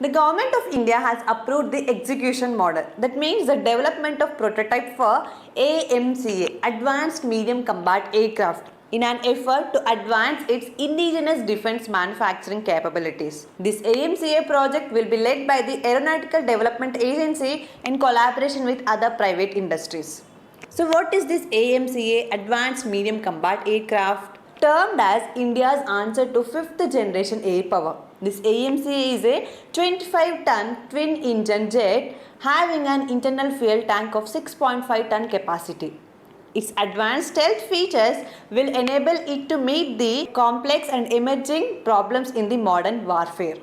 The government of India has approved the execution model. That means the development of prototype for AMCA, Advanced Medium Combat Aircraft, in an effort to advance its indigenous defense manufacturing capabilities. This AMCA project will be led by the Aeronautical Development Agency in collaboration with other private industries. So what is this AMCA, Advanced Medium Combat Aircraft? Termed as India's answer to 5th generation air power. This AMCA is a 25-ton twin-engine jet having an internal fuel tank of 6.5-ton capacity. Its advanced stealth features will enable it to meet the complex and emerging problems in the modern warfare.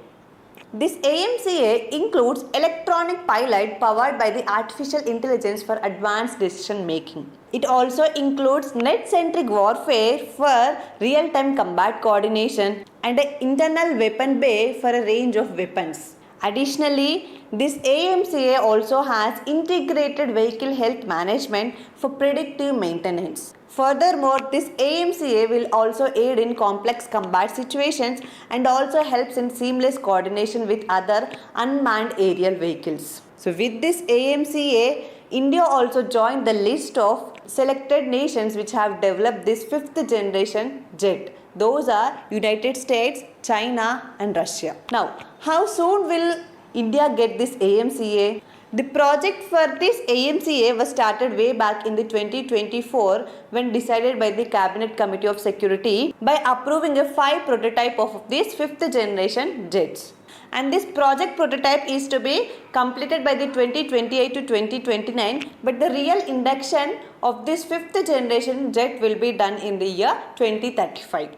This AMCA includes electronic pilot powered by the artificial intelligence for advanced decision making. It also includes net-centric warfare for real-time combat coordination and an internal weapon bay for a range of weapons. Additionally, this AMCA also has integrated vehicle health management for predictive maintenance. Furthermore, this AMCA will also aid in complex combat situations and also helps in seamless coordination with other unmanned aerial vehicles. So with this AMCA, India also joined the list of selected nations which have developed this 5th generation jet. Those are United States, China and Russia. Now, how soon will India get this AMCA? The project for this AMCA was started way back in the 2024 when decided by the Cabinet Committee of Security by approving a 5 prototype of these 5th generation jets. And this project prototype is to be completed by the 2028 to 2029, but the real induction of this 5th generation jet will be done in the year 2035.